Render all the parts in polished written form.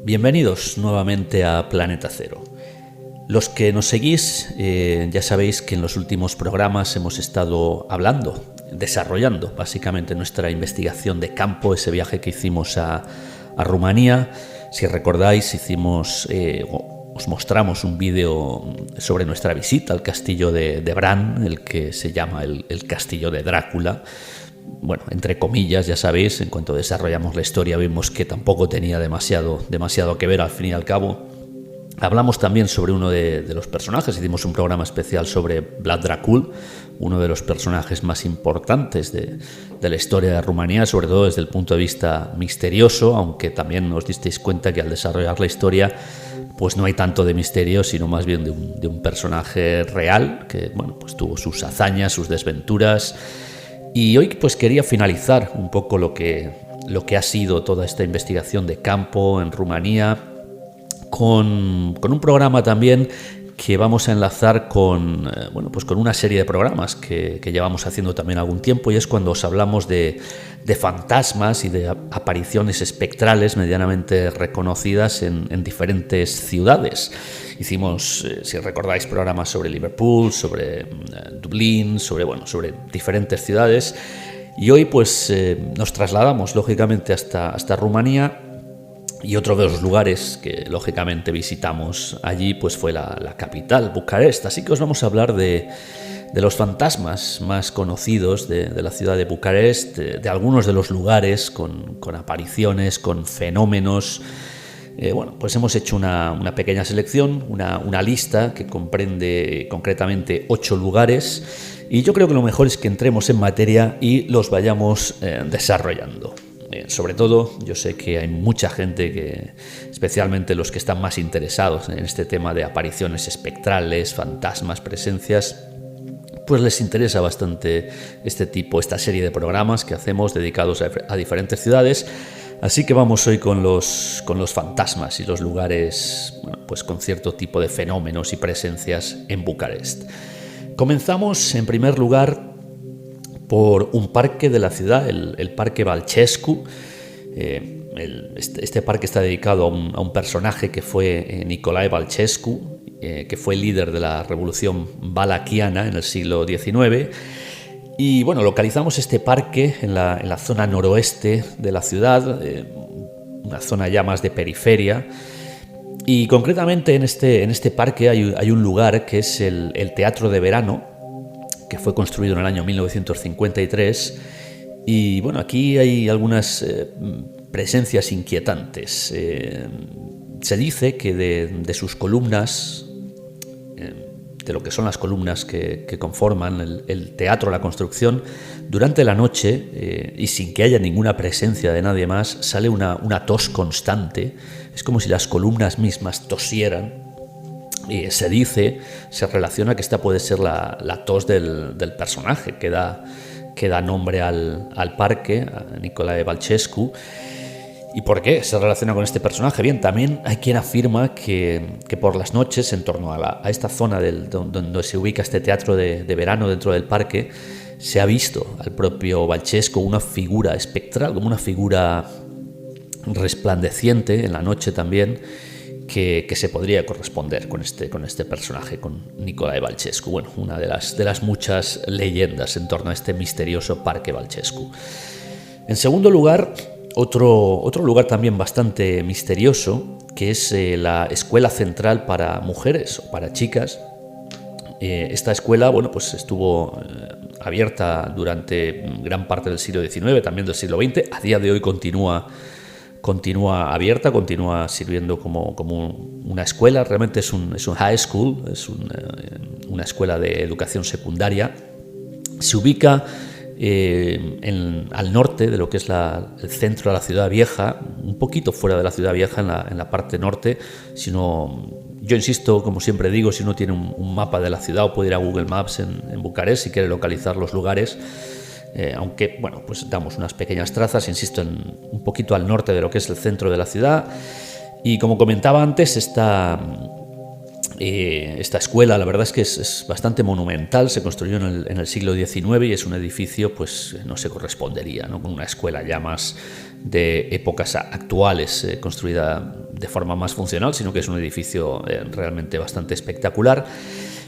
Bienvenidos nuevamente a Planeta Cero. Los que nos seguís ya sabéis que en los últimos programas hemos estado desarrollando básicamente nuestra investigación de campo, ese viaje que hicimos a Rumanía. Si recordáis, os mostramos un vídeo sobre nuestra visita al castillo de Bran, el que se llama el castillo de Drácula. Bueno, entre comillas, ya sabéis, en cuanto desarrollamos la historia vimos que tampoco tenía demasiado que ver al fin y al cabo. Hablamos también sobre uno de los personajes, hicimos un programa especial sobre Vlad Dracul, uno de los personajes más importantes de la historia de Rumanía, sobre todo desde el punto de vista misterioso, aunque también os disteis cuenta que al desarrollar la historia pues no hay tanto de misterio, sino más bien de un personaje real que pues tuvo sus hazañas, sus desventuras. Y hoy pues quería finalizar un poco lo que ha sido toda esta investigación de campo en Rumanía con un programa también que vamos a enlazar con una serie de programas que llevamos haciendo también algún tiempo, y es cuando os hablamos de fantasmas y de apariciones espectrales medianamente reconocidas en diferentes ciudades. Hicimos, si recordáis, programas sobre Liverpool, sobre Dublín, sobre diferentes ciudades, y hoy pues nos trasladamos lógicamente hasta Rumanía. Y otro de los lugares que lógicamente visitamos allí pues fue la capital, Bucarest. Así que os vamos a hablar de los fantasmas más conocidos de la ciudad de Bucarest, de algunos de los lugares con apariciones, con fenómenos. Pues hemos hecho una pequeña selección, una lista que comprende concretamente 8 lugares, y yo creo que lo mejor es que entremos en materia y los vayamos desarrollando. Sobre todo, yo sé que hay mucha gente que, especialmente los que están más interesados en este tema de apariciones espectrales, fantasmas, presencias, pues les interesa bastante esta serie de programas que hacemos dedicados a diferentes ciudades. Así que vamos hoy con los fantasmas y los lugares, pues con cierto tipo de fenómenos y presencias en Bucarest. Comenzamos en primer lugar por un parque de la ciudad, el Parque Balcescu. Este parque está dedicado a un personaje que fue Nicolae Balcescu, que fue líder de la revolución valaquiana en el siglo XIX. Y localizamos este parque en la zona noroeste de la ciudad, una zona ya más de periferia. Y concretamente en este parque hay un lugar que es el Teatro de Verano, que fue construido en el año 1953, y aquí hay algunas presencias inquietantes. Se dice que de sus columnas, de lo que son las columnas que conforman el teatro, la construcción, durante la noche, y sin que haya ninguna presencia de nadie más, sale una tos constante. Es como si las columnas mismas tosieran. Y se relaciona que esta puede ser la tos del personaje que da nombre al parque, a Nicolae Balcescu. ¿Y por qué se relaciona con este personaje? Bien, también hay quien afirma que por las noches, en torno a esta zona donde se ubica este teatro de verano dentro del parque, se ha visto al propio Balcescu una figura espectral, como una figura resplandeciente en la noche también, que se podría corresponder con este personaje, con Nicolae Balcescu. Una de las muchas leyendas en torno a este misterioso parque Balcescu. En segundo lugar, otro lugar también bastante misterioso, que es la Escuela Central para Mujeres o para Chicas. Esta escuela estuvo abierta durante gran parte del siglo XIX, también del siglo XX. A día de hoy continúa abierta, continúa sirviendo como una escuela. Realmente es un high school, es una escuela de educación secundaria. Se ubica al norte de lo que es el centro de la ciudad vieja, un poquito fuera de la ciudad vieja, en la parte norte. Yo insisto, como siempre digo, si uno tiene un mapa de la ciudad o puede ir a Google Maps en Bucarest si quiere localizar los lugares, aunque bueno, pues damos unas pequeñas trazas, insisto, un poquito al norte de lo que es el centro de la ciudad. Y como comentaba antes, esta escuela, la verdad es que es bastante monumental, se construyó en el siglo XIX y es un edificio, pues no se correspondería, ¿no?, con una escuela ya más de épocas actuales, construida de forma más funcional, sino que es un edificio realmente bastante espectacular.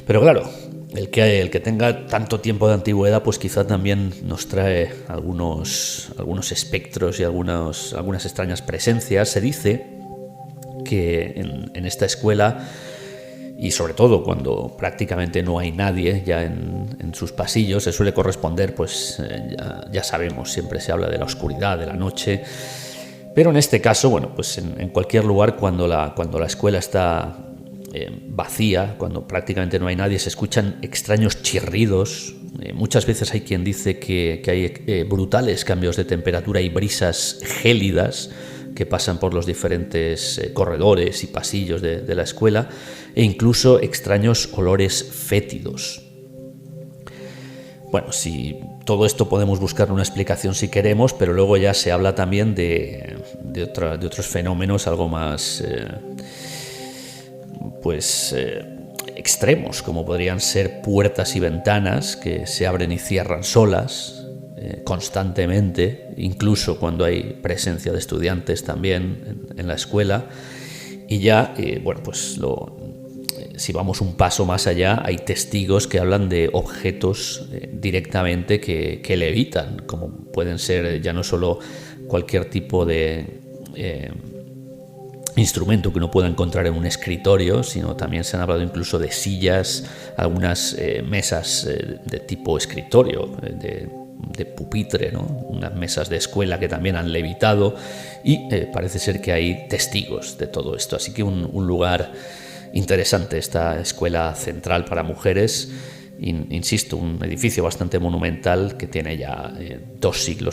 Pero claro, el que tenga tanto tiempo de antigüedad, pues quizá también nos trae algunos espectros y algunas extrañas presencias. Se dice que en esta escuela, y sobre todo cuando prácticamente no hay nadie ya en sus pasillos, se suele corresponder, pues ya sabemos, siempre se habla de la oscuridad, de la noche, pero en este caso, bueno, pues en cualquier lugar cuando la escuela está vacía, cuando prácticamente no hay nadie, se escuchan extraños chirridos. Muchas veces hay quien dice que hay brutales cambios de temperatura y brisas gélidas que pasan por los diferentes corredores y pasillos de la escuela, e incluso extraños olores fétidos. Bueno, si todo esto podemos buscar una explicación si queremos, pero luego ya se habla también de otros fenómenos algo más extremos, como podrían ser puertas y ventanas que se abren y cierran solas constantemente, incluso cuando hay presencia de estudiantes también en la escuela. Y ya, si vamos un paso más allá, hay testigos que hablan de objetos directamente que levitan, como pueden ser ya no solo cualquier tipo de instrumento que uno pueda encontrar en un escritorio, sino también se han hablado incluso de sillas, algunas mesas de tipo escritorio, de pupitre, ¿no?, unas mesas de escuela que también han levitado, y parece ser que hay testigos de todo esto. Así que un lugar interesante, esta escuela central para mujeres, insisto, un edificio bastante monumental que tiene ya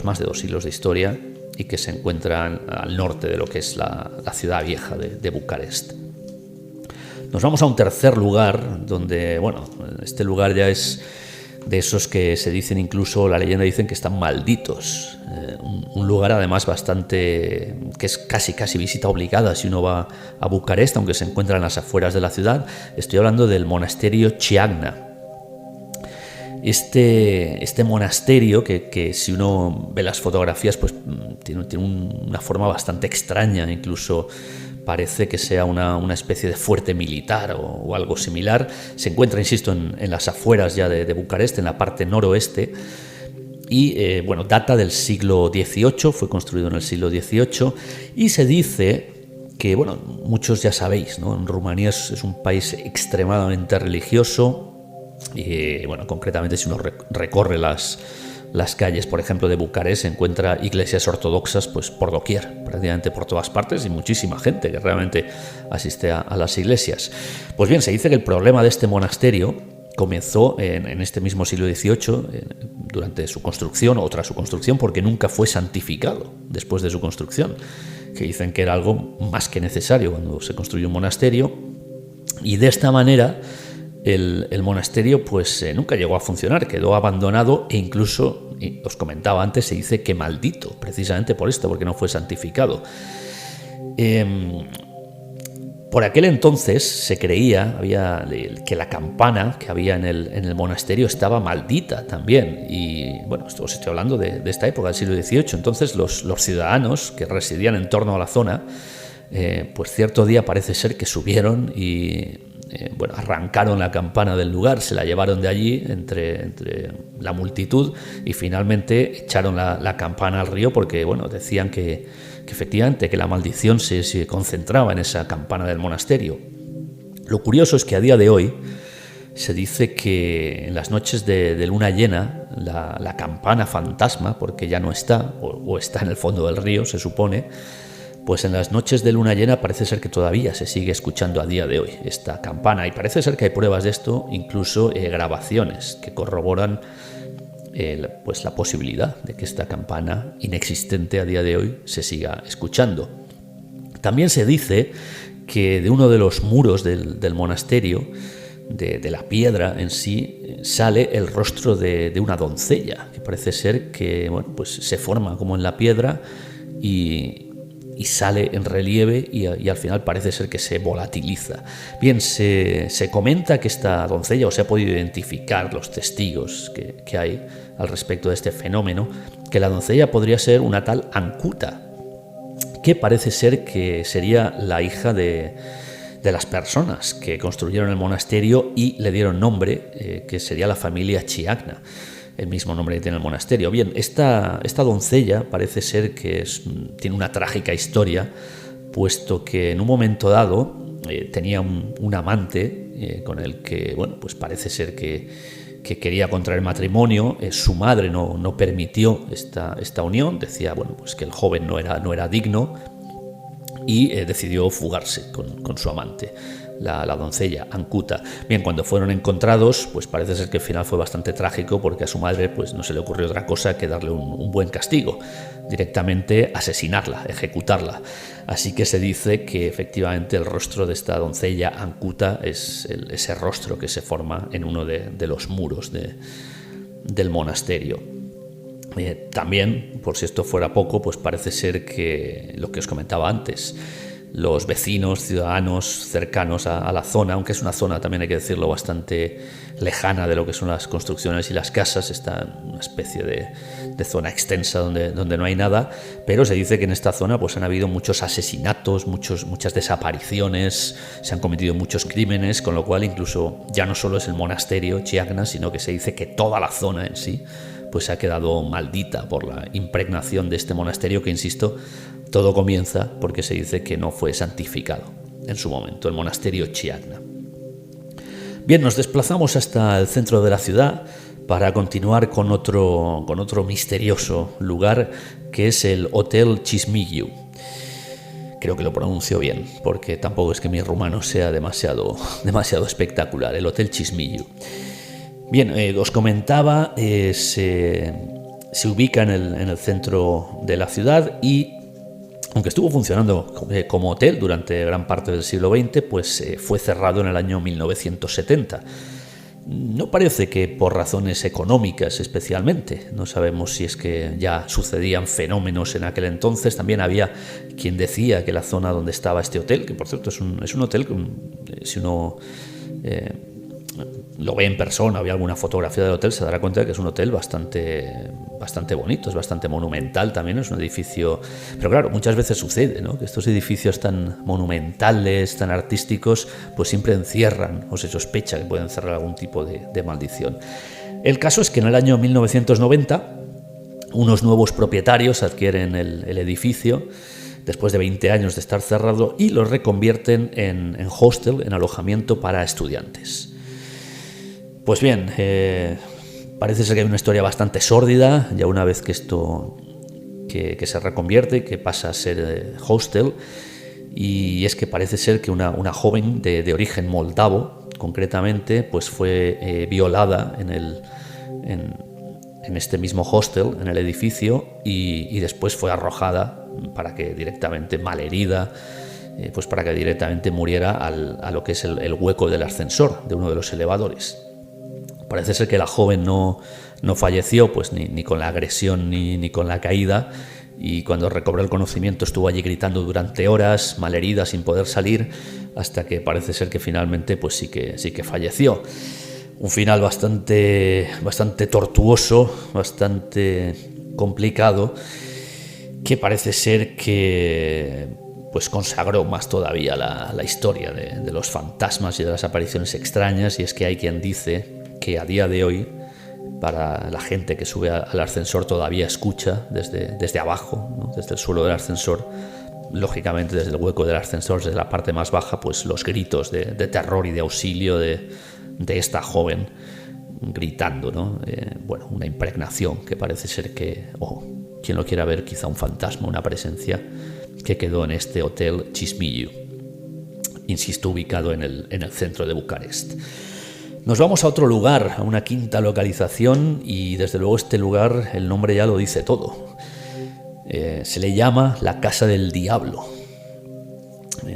más de 2 siglos de historia y que se encuentra al norte de lo que es la ciudad vieja de Bucarest. Nos vamos a un tercer lugar donde, bueno, este lugar ya es de esos que se dicen, incluso la leyenda dicen que están malditos. Un lugar además que es casi visita obligada si uno va a Bucarest, aunque se encuentra en las afueras de la ciudad. Estoy hablando del monasterio Chiajna. Este monasterio, que si uno ve las fotografías, pues tiene una forma bastante extraña, incluso parece que sea una especie de fuerte militar o algo similar. Se encuentra, insisto, en las afueras ya de Bucarest, en la parte noroeste, y data del siglo XVIII, fue construido en el siglo XVIII, y se dice que, bueno, muchos ya sabéis, ¿no?, en Rumanía es un país extremadamente religioso. Y concretamente si uno recorre las calles, por ejemplo, de Bucarest, se encuentra iglesias ortodoxas pues por doquier, prácticamente por todas partes, y muchísima gente que realmente asiste a las iglesias. Pues bien, se dice que el problema de este monasterio comenzó en este mismo siglo XVIII, durante su construcción o tras su construcción, porque nunca fue santificado después de su construcción, que dicen que era algo más que necesario cuando se construyó un monasterio. Y de esta manera el monasterio pues nunca llegó a funcionar, quedó abandonado, e incluso, os comentaba antes, se dice que maldito, precisamente por esto, porque no fue santificado. Por aquel entonces se creía que la campana que había en el monasterio estaba maldita también. Y bueno, os estoy hablando de esta época, del siglo XVIII. Entonces los ciudadanos que residían en torno a la zona, pues cierto día parece ser que subieron y arrancaron la campana del lugar, se la llevaron de allí entre la multitud, y finalmente echaron la campana al río, porque decían que efectivamente que la maldición se concentraba en esa campana del monasterio. Lo curioso es que a día de hoy se dice que en las noches de luna llena la campana fantasma, porque ya no está, o está en el fondo del río, se supone, pues en las noches de luna llena parece ser que todavía se sigue escuchando a día de hoy esta campana, y parece ser que hay pruebas de esto, incluso grabaciones que corroboran la posibilidad de que esta campana inexistente a día de hoy se siga escuchando. También se dice que de uno de los muros del monasterio, de la piedra en sí, sale el rostro de una doncella, que parece ser que pues se forma como en la piedra y sale en relieve y al final parece ser que se volatiliza. Bien, se comenta que esta doncella, o se ha podido identificar los testigos que hay al respecto de este fenómeno, que la doncella podría ser una tal Ankuta, que parece ser que sería la hija de las personas que construyeron el monasterio y le dieron nombre, que sería la familia Chiagna, el mismo nombre que tiene el monasterio. Bien, esta doncella parece ser que tiene una trágica historia, puesto que en un momento dado tenía un amante con el que, pues parece ser que quería contraer matrimonio. Su madre no permitió esta unión, decía pues que el joven no era digno, y decidió fugarse con su amante, la doncella Ankuta. Bien, cuando fueron encontrados, pues parece ser que el final fue bastante trágico, porque a su madre pues no se le ocurrió otra cosa que darle un buen castigo, directamente asesinarla, ejecutarla. Así que se dice que efectivamente el rostro de esta doncella Ankuta es ese rostro que se forma en uno de los muros del monasterio. También, por si esto fuera poco, pues parece ser que lo que os comentaba antes, los vecinos, ciudadanos cercanos a la zona, aunque es una zona, también hay que decirlo, bastante lejana de lo que son las construcciones y las casas, está en una especie de zona extensa donde no hay nada, pero se dice que en esta zona pues han habido muchos asesinatos, muchas desapariciones, se han cometido muchos crímenes, con lo cual incluso ya no solo es el monasterio Chiagna, sino que se dice que toda la zona en sí pues ha quedado maldita por la impregnación de este monasterio, que, insisto, todo comienza porque se dice que no fue santificado en su momento, el monasterio Chiagna. Bien, nos desplazamos hasta el centro de la ciudad para continuar con otro misterioso lugar, que es el Hotel Chismigiu. Creo que lo pronuncio bien, porque tampoco es que mi rumano sea demasiado espectacular. El Hotel Chismigiu. Bien, os comentaba, se ubica en el centro de la ciudad y, aunque estuvo funcionando como hotel durante gran parte del siglo XX, pues fue cerrado en el año 1970. No parece que por razones económicas especialmente. No sabemos si es que ya sucedían fenómenos en aquel entonces. También había quien decía que la zona donde estaba este hotel, que por cierto es un hotel, si uno lo ve en persona o ve alguna fotografía del hotel, se dará cuenta de que es un hotel bastante bonito, es bastante monumental también, es un edificio. Pero claro, muchas veces sucede, ¿no?, que estos edificios tan monumentales, tan artísticos, pues siempre encierran, o se sospecha que pueden encerrar algún tipo de maldición. El caso es que en el año 1990 unos nuevos propietarios adquieren el edificio después de 20 años de estar cerrado y lo reconvierten en hostel, en alojamiento para estudiantes. Pues bien, parece ser que hay una historia bastante sórdida, ya una vez que esto que se reconvierte y que pasa a ser hostel, y es que parece ser que una joven de origen moldavo, concretamente, pues fue violada en este mismo hostel, en el edificio, y después fue arrojada para que directamente, malherida, pues para que directamente muriera a lo que es el hueco del ascensor de uno de los elevadores. Parece ser que la joven no falleció pues ni con la agresión ni con la caída, y cuando recobró el conocimiento estuvo allí gritando durante horas, malherida, sin poder salir, hasta que parece ser que finalmente pues sí que falleció. Un final bastante tortuoso, bastante complicado, que parece ser que pues consagró más todavía la historia de los fantasmas y de las apariciones extrañas. Y es que hay quien dice que a día de hoy, para la gente que sube al ascensor, todavía escucha desde abajo, ¿no?, desde el suelo del ascensor, lógicamente desde el hueco del ascensor, desde la parte más baja, pues los gritos de terror y de auxilio de esta joven gritando, ¿no? Una impregnación que parece ser que, quien lo quiera ver, quizá un fantasma, una presencia que quedó en este Hotel Chismigiu, insisto, ubicado en el centro de Bucarest. Nos vamos a otro lugar, a una quinta localización, y desde luego este lugar, el nombre ya lo dice todo. Se le llama la Casa del Diablo.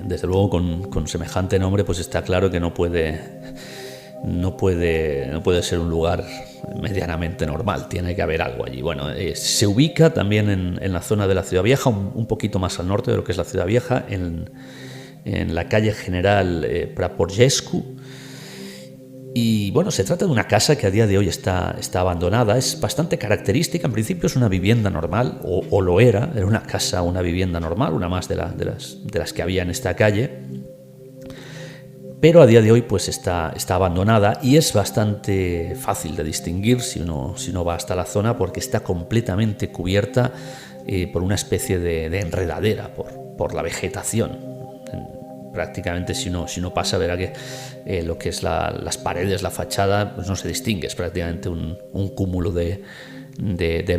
Desde luego con semejante nombre pues está claro que no puede ser un lugar medianamente normal, tiene que haber algo allí. Bueno, se ubica también en la zona de la Ciudad Vieja, un poquito más al norte de lo que es la Ciudad Vieja, en la calle General Praporgescu. Y bueno, se trata de una casa que a día de hoy está abandonada. Es bastante característica. En principio es una vivienda normal, o lo era una casa, una vivienda normal, una más de las que había en esta calle. Pero a día de hoy pues está abandonada y es bastante fácil de distinguir si uno va hasta la zona, porque está completamente cubierta por una especie de enredadera, por la vegetación. Prácticamente si uno pasa verá que lo que es las paredes, la fachada, pues no se distingue, es prácticamente un cúmulo de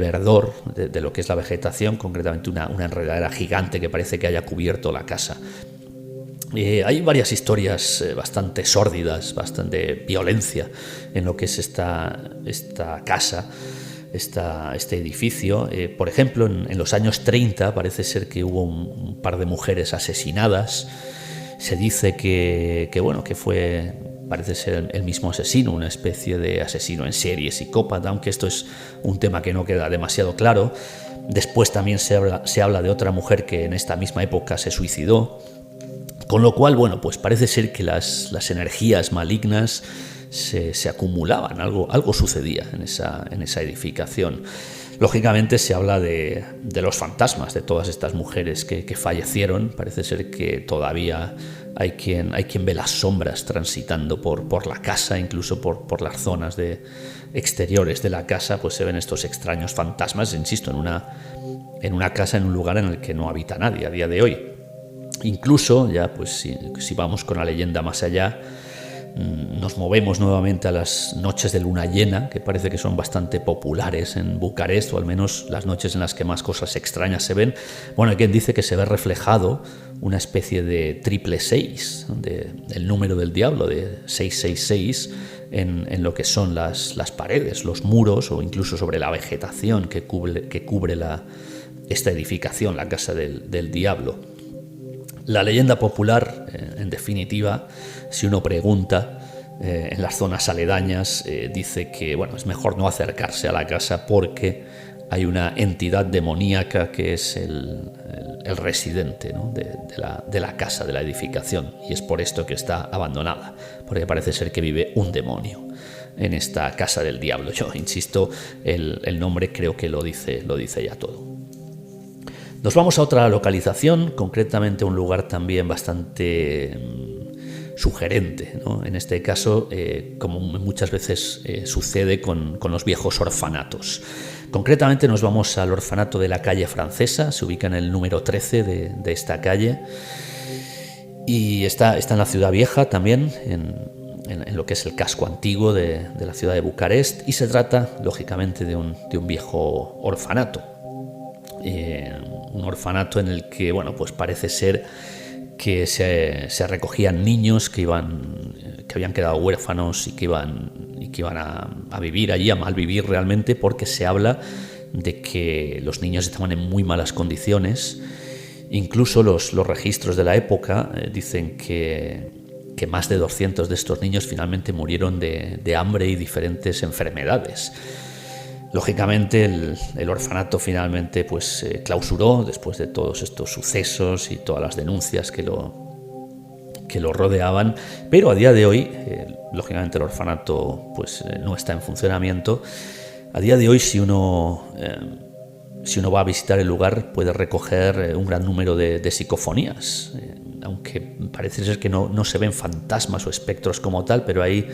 verdor de lo que es la vegetación, concretamente una enredadera gigante que parece que haya cubierto la casa. Hay varias historias bastante sórdidas, bastante violencia en lo que es esta casa, este edificio. Por ejemplo, en los años 30 parece ser que hubo un par de mujeres asesinadas. Se dice que fue, parece ser el mismo asesino, una especie de asesino en serie, psicópata, aunque esto es un tema que no queda demasiado claro. Después también se habla de otra mujer que en esta misma época se suicidó. Con lo cual, bueno, pues parece ser que las energías malignas se acumulaban, algo sucedía en esa edificación. Lógicamente se habla de los fantasmas de todas estas mujeres que fallecieron. Parece ser que todavía hay quien ve las sombras transitando por la casa, incluso por las zonas exteriores de la casa, pues se ven estos extraños fantasmas, insisto, en una casa, en un lugar en el que no habita nadie a día de hoy. Incluso, ya pues si vamos con la leyenda más allá, nos movemos nuevamente a las noches de luna llena, que parece que son bastante populares en Bucarest, o al menos las noches en las que más cosas extrañas se ven. Bueno, hay quien dice que se ve reflejado una especie de 666, el número del diablo, de 666, en lo que son las paredes, los muros, o incluso sobre la vegetación que cubre esta edificación, la casa del diablo. La leyenda popular, en definitiva, si uno pregunta en las zonas aledañas, dice que es mejor no acercarse a la casa porque hay una entidad demoníaca que es el residente, ¿no?, de la casa, de la edificación, y es por esto que está abandonada, porque parece ser que vive un demonio en esta casa del diablo. Yo insisto, el nombre creo que lo dice ya todo. Nos vamos a otra localización, concretamente a un lugar también bastante sugerente, ¿no? En este caso, como muchas veces sucede con los viejos orfanatos. Concretamente nos vamos al orfanato de la calle Francesa, se ubica en el número 13 de esta calle, y está en la Ciudad Vieja también, en lo que es el casco antiguo de la ciudad de Bucarest, y se trata, lógicamente, de un viejo orfanato. Un orfanato en el que pues parece ser que se recogían niños que habían quedado huérfanos y que iban a vivir allí, a malvivir realmente, porque se habla de que los niños estaban en muy malas condiciones. Incluso los registros de la época dicen que más de 200 de estos niños finalmente murieron de hambre y diferentes enfermedades. Lógicamente el orfanato finalmente pues clausuró después de todos estos sucesos y todas las denuncias que lo rodeaban, pero a día de hoy lógicamente el orfanato pues no está en funcionamiento. A día de hoy si uno va a visitar el lugar puede recoger un gran número de psicofonías, aunque parece ser que no se ven fantasmas o espectros como tal, pero ahí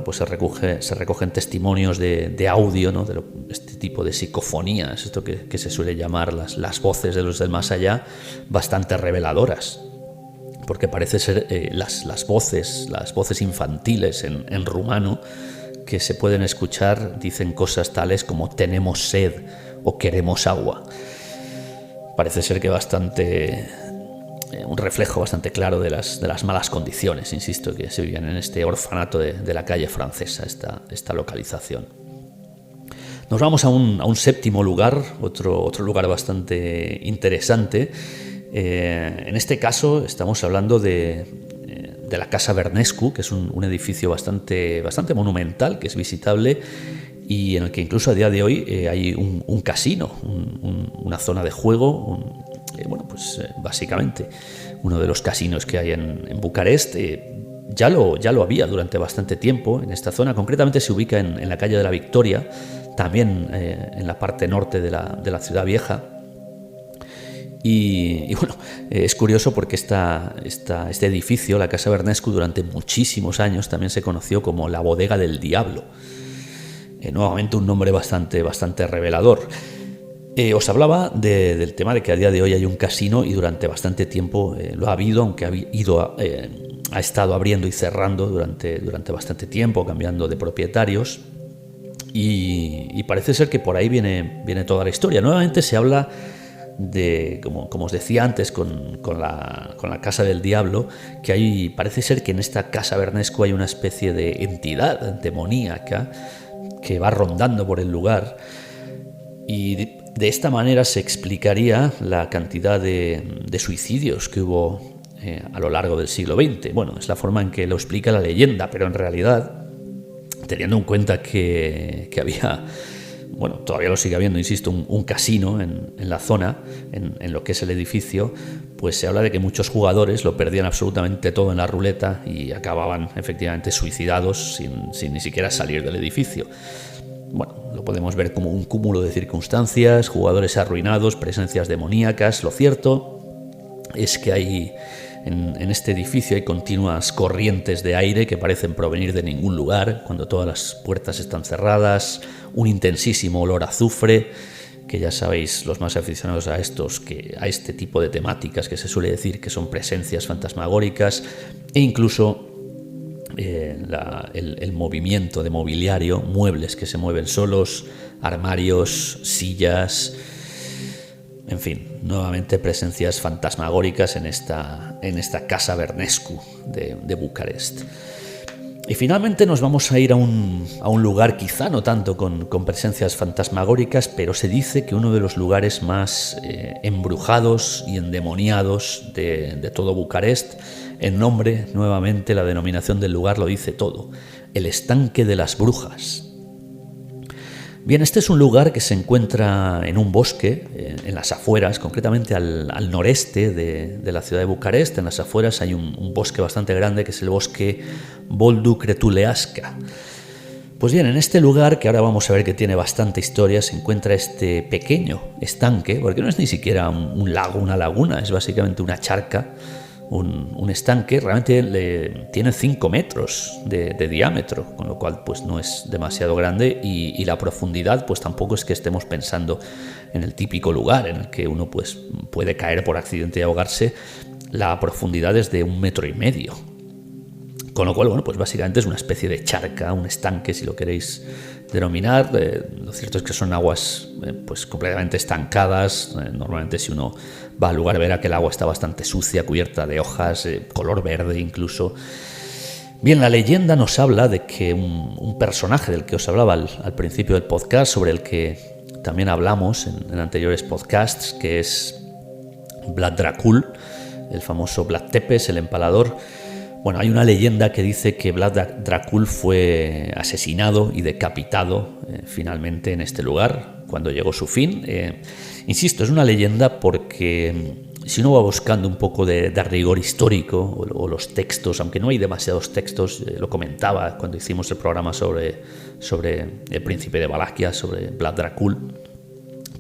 pues se recogen testimonios de audio, ¿no?, de este tipo de psicofonías, esto que se suele llamar las voces de los del más allá, bastante reveladoras, porque parece ser las voces infantiles en rumano que se pueden escuchar dicen cosas tales como tenemos sed o queremos agua. Parece ser que un reflejo bastante claro de las malas condiciones, insisto, que se vivían en este orfanato de la calle Francesa, esta localización. Nos vamos a un séptimo lugar, otro lugar bastante interesante, En este caso estamos hablando de la Casa Vernescu, que es un edificio bastante monumental, que es visitable y en el que incluso a día de hoy hay un casino, una zona de juego, básicamente uno de los casinos que hay en Bucarest. Ya lo había durante bastante tiempo en esta zona. Concretamente se ubica en la calle de la Victoria, también en la parte norte de la ciudad vieja. Y bueno, es curioso porque este edificio, la Casa Vernescu, durante muchísimos años también se conoció como la Bodega del Diablo. Nuevamente un nombre bastante revelador. Os hablaba del tema de que a día de hoy hay un casino y durante bastante tiempo lo ha habido, aunque ha estado abriendo y cerrando durante bastante tiempo, cambiando de propietarios. Y parece ser que por ahí viene toda la historia. Nuevamente se habla de, como os decía antes, con la Casa del Diablo, que parece ser que en esta Casa Vernescu hay una especie de entidad demoníaca que va rondando por el lugar, y de esta manera se explicaría la cantidad de suicidios que hubo a lo largo del siglo XX. Bueno, es la forma en que lo explica la leyenda, pero en realidad, teniendo en cuenta que había, bueno, todavía lo sigue habiendo, insisto, un casino en la zona, en lo que es el edificio, pues se habla de que muchos jugadores lo perdían absolutamente todo en la ruleta y acababan efectivamente suicidados sin ni siquiera salir del edificio. Bueno, lo podemos ver como un cúmulo de circunstancias, jugadores arruinados, presencias demoníacas. Lo cierto es que en este edificio hay continuas corrientes de aire que parecen provenir de ningún lugar, cuando todas las puertas están cerradas, un intensísimo olor a azufre, que ya sabéis, los más aficionados a este tipo de temáticas, que se suele decir que son presencias fantasmagóricas, e incluso el movimiento de mobiliario, muebles que se mueven solos, armarios, sillas, en fin, nuevamente presencias fantasmagóricas en esta Casa Vernescu de Bucarest. Y finalmente nos vamos a ir a un lugar quizá no tanto con presencias fantasmagóricas, pero se dice que uno de los lugares más embrujados y endemoniados de todo Bucarest. El nombre, nuevamente, la denominación del lugar lo dice todo: el Estanque de las Brujas. Bien, este es un lugar que se encuentra en un bosque, en las afueras, concretamente al noreste de la ciudad de Bucarest. En las afueras hay un bosque bastante grande, que es el bosque Boldu Cretuleasca. Pues bien, en este lugar, que ahora vamos a ver que tiene bastante historia, se encuentra este pequeño estanque, porque no es ni siquiera un lago, una laguna, es básicamente una charca, un estanque. Realmente tiene 5 metros de diámetro, con lo cual pues no es demasiado grande, y la profundidad pues tampoco es que estemos pensando en el típico lugar en el que uno pues puede caer por accidente y ahogarse. La profundidad es de 1,5 metros, con lo cual, bueno, pues básicamente es una especie de charca, un estanque, si lo queréis denominar. Lo cierto es que son aguas pues completamente estancadas. Normalmente, si uno va al lugar, verá que el agua está bastante sucia, cubierta de hojas, color verde incluso. Bien, la leyenda nos habla de que un personaje del que os hablaba al principio del podcast, sobre el que también hablamos en anteriores podcasts, que es Vlad Dracul, el famoso Vlad Tepes, el empalador. Bueno, hay una leyenda que dice que Vlad Dracul fue asesinado y decapitado finalmente en este lugar, cuando llegó su fin. Insisto, es una leyenda porque si uno va buscando un poco de rigor histórico o los textos, aunque no hay demasiados textos, lo comentaba cuando hicimos el programa sobre el príncipe de Valaquia, sobre Vlad Dracul,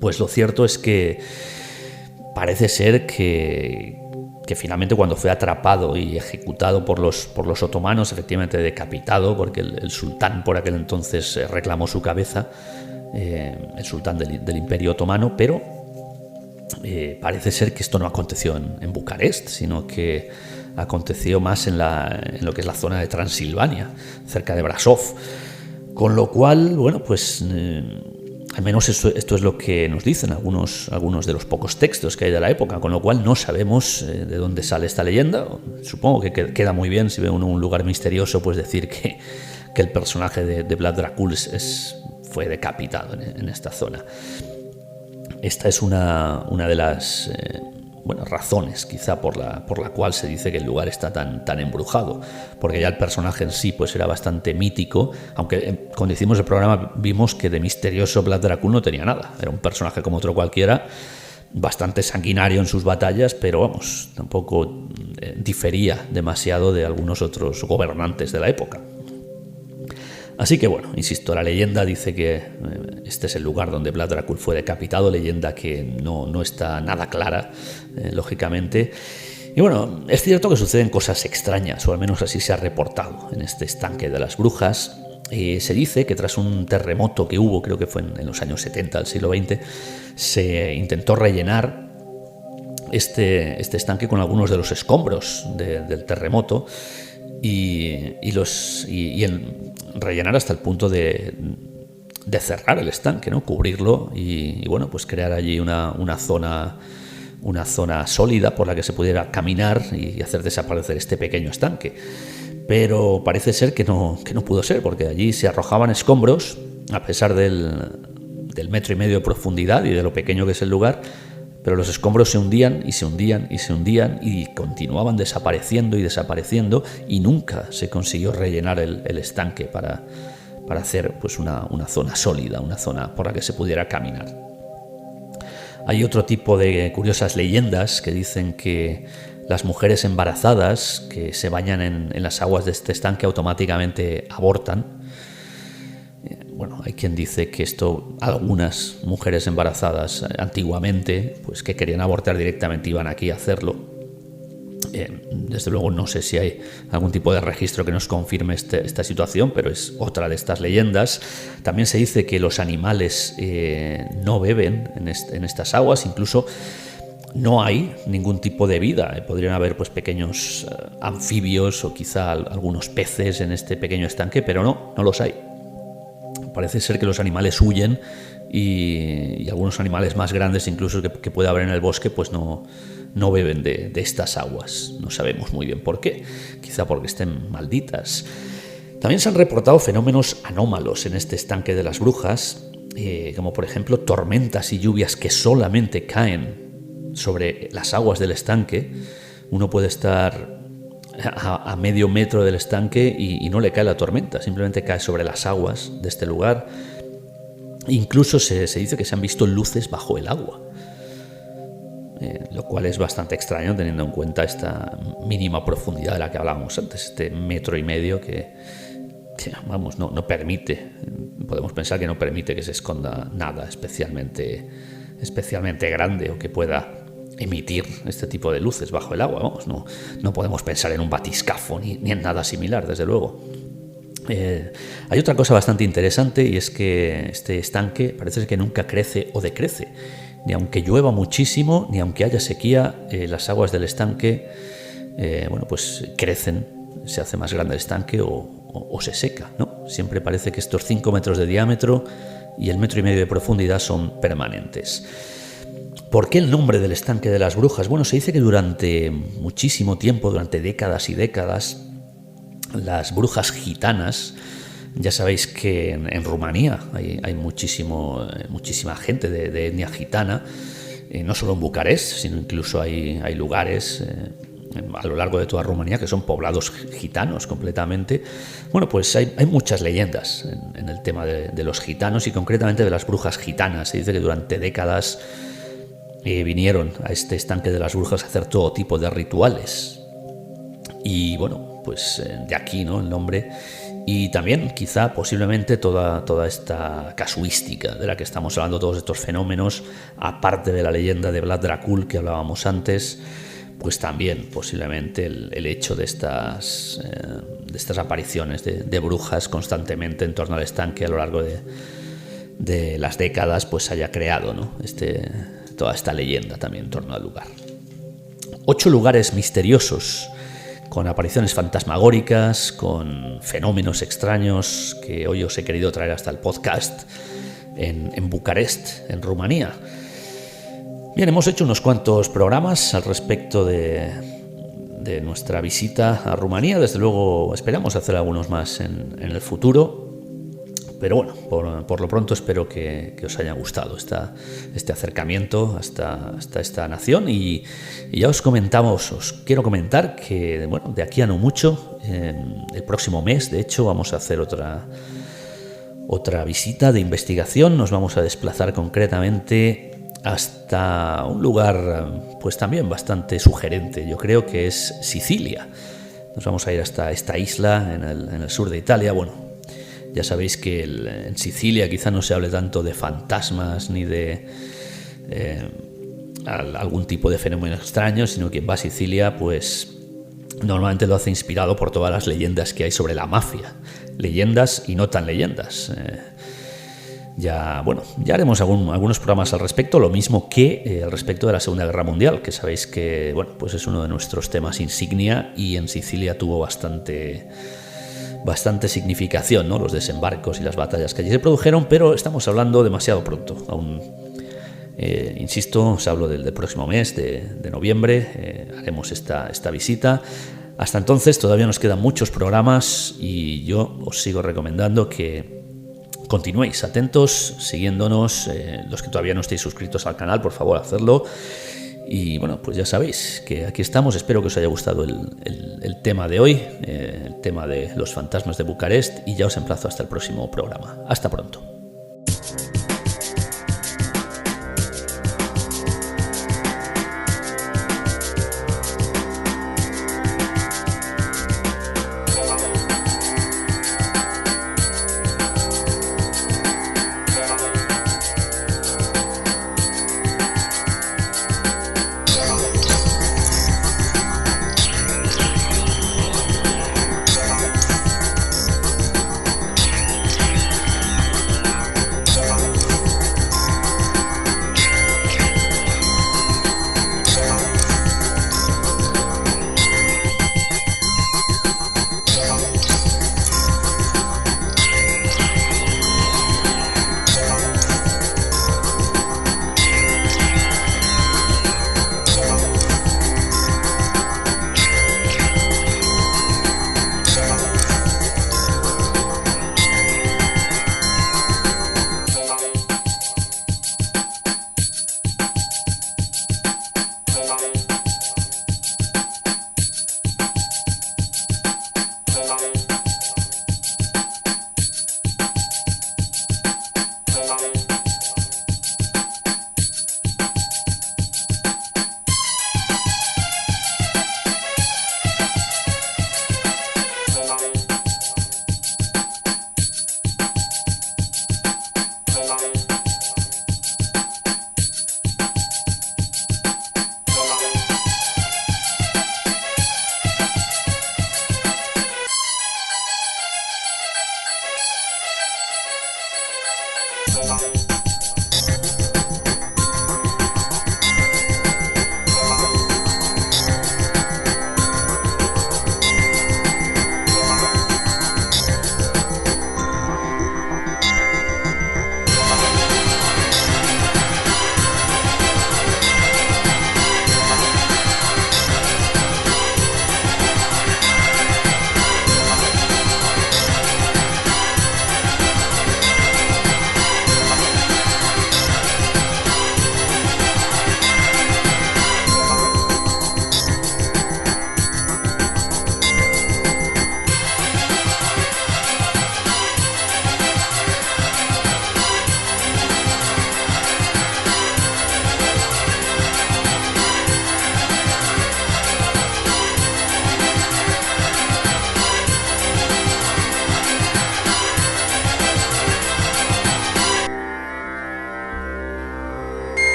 pues lo cierto es que parece ser que finalmente, cuando fue atrapado y ejecutado por los otomanos, efectivamente decapitado, porque el sultán por aquel entonces reclamó su cabeza, el sultán del Imperio Otomano, pero parece ser que esto no aconteció en Bucarest, sino que aconteció más en lo que es la zona de Transilvania, cerca de Brasov. Con lo cual, bueno, pues al menos esto es lo que nos dicen algunos de los pocos textos que hay de la época, con lo cual no sabemos de dónde sale esta leyenda. Supongo que queda muy bien, si ve uno un lugar misterioso, pues decir que el personaje de Vlad Dracul fue decapitado en esta zona. Esta es una de las razones quizá por la cual se dice que el lugar está tan embrujado, porque ya el personaje en sí pues era bastante mítico, aunque cuando hicimos el programa vimos que de misterioso Vlad Dracul no tenía nada, era un personaje como otro cualquiera, bastante sanguinario en sus batallas, pero vamos, tampoco difería demasiado de algunos otros gobernantes de la época. Así que bueno, insisto, la leyenda dice que este es el lugar donde Vlad Dracul fue decapitado, leyenda que no está nada clara, lógicamente. Y bueno, es cierto que suceden cosas extrañas, o al menos así se ha reportado en este estanque de las brujas. Se dice que tras un terremoto que hubo, creo que fue en los años 70 del siglo XX, se intentó rellenar este estanque con algunos de los escombros del terremoto y rellenar hasta el punto de cerrar el estanque, ¿no? Cubrirlo y bueno, pues crear allí una zona sólida por la que se pudiera caminar y hacer desaparecer este pequeño estanque. Pero parece ser que no pudo ser, porque allí se arrojaban escombros, a pesar del 1,5 metros de profundidad y de lo pequeño que es el lugar, pero los escombros se hundían y se hundían y se hundían y continuaban desapareciendo y desapareciendo, y nunca se consiguió rellenar el estanque para hacer pues una zona sólida, una zona por la que se pudiera caminar. Hay otro tipo de curiosas leyendas que dicen que las mujeres embarazadas que se bañan en las aguas de este estanque automáticamente abortan. Bueno, hay quien dice que algunas mujeres embarazadas antiguamente, pues que querían abortar directamente, iban aquí a hacerlo. Desde luego no sé si hay algún tipo de registro que nos confirme esta situación, pero es otra de estas leyendas. También se dice que los animales no beben en estas aguas, incluso no hay ningún tipo de vida. Podrían haber pues pequeños anfibios o quizá algunos peces en este pequeño estanque, pero no los hay. Parece ser que los animales huyen y algunos animales más grandes incluso que puede haber en el bosque pues no beben de estas aguas. No sabemos muy bien por qué, quizá porque estén malditas. También se han reportado fenómenos anómalos en este estanque de las brujas, como por ejemplo tormentas y lluvias que solamente caen sobre las aguas del estanque. Uno puede estar a 0,5 metro del estanque y no le cae la tormenta, simplemente cae sobre las aguas de este lugar. Incluso se dice que se han visto luces bajo el agua, lo cual es bastante extraño teniendo en cuenta esta mínima profundidad de la que hablábamos antes, este 1,5 metros que vamos, no permite, podemos pensar que no permite que se esconda nada especialmente grande o que pueda emitir este tipo de luces bajo el agua. Vamos, no podemos pensar en un batiscafo ni en nada similar, desde luego. Hay otra cosa bastante interesante, y es que este estanque parece que nunca crece o decrece. Ni aunque llueva muchísimo, ni aunque haya sequía, las aguas del estanque pues crecen, se hace más grande el estanque o se seca, ¿no? Siempre parece que estos 5 metros de diámetro y el 1,5 metros de profundidad son permanentes. ¿Por qué el nombre del estanque de las brujas? Bueno, se dice que durante muchísimo tiempo, durante décadas y décadas, las brujas gitanas, ya sabéis que en Rumanía hay muchísima gente de etnia gitana, no solo en Bucarest, sino incluso hay lugares a lo largo de toda Rumanía que son poblados gitanos completamente. Bueno, pues hay muchas leyendas en el tema de los gitanos y concretamente de las brujas gitanas. Se dice que durante décadas vinieron a este estanque de las brujas a hacer todo tipo de rituales. Y bueno, pues de aquí, ¿no?, el nombre. Y también quizá posiblemente toda esta casuística de la que estamos hablando, todos estos fenómenos, aparte de la leyenda de Vlad Dracul que hablábamos antes, pues también posiblemente el hecho de estas apariciones de brujas constantemente en torno al estanque a lo largo de las décadas, pues haya creado, ¿no?, toda esta leyenda también en torno al lugar. 8 lugares misteriosos con apariciones fantasmagóricas, con fenómenos extraños que hoy os he querido traer hasta el podcast en Bucarest, en Rumanía. Bien, hemos hecho unos cuantos programas al respecto de nuestra visita a Rumanía. Desde luego esperamos hacer algunos más en el futuro, Pero bueno, por lo pronto espero que os haya gustado este acercamiento hasta esta nación y ya os quiero comentar que bueno, de aquí a no mucho, el próximo mes de hecho vamos a hacer otra visita de investigación. Nos vamos a desplazar concretamente hasta un lugar pues también bastante sugerente, yo creo que es Sicilia. Nos vamos a ir hasta esta isla en el sur de Italia. Bueno, ya sabéis que en Sicilia quizá no se hable tanto de fantasmas ni de algún tipo de fenómeno extraño, sino que va a Sicilia pues normalmente lo hace inspirado por todas las leyendas que hay sobre la mafia. Leyendas y no tan leyendas. Ya haremos algunos programas al respecto, lo mismo que al respecto de la Segunda Guerra Mundial, que sabéis que bueno, pues es uno de nuestros temas insignia y en Sicilia tuvo bastante significación, ¿no? Los desembarcos y las batallas que allí se produjeron, pero estamos hablando demasiado pronto. Aún, insisto, os hablo del próximo mes de noviembre, haremos esta visita. Hasta entonces todavía nos quedan muchos programas y yo os sigo recomendando que continuéis atentos, siguiéndonos. Los que todavía no estéis suscritos al canal, por favor, hacedlo. Y bueno, pues ya sabéis que aquí estamos. Espero que os haya gustado el tema de hoy, el tema de los fantasmas de Bucarest, y ya os emplazo hasta el próximo programa. Hasta pronto.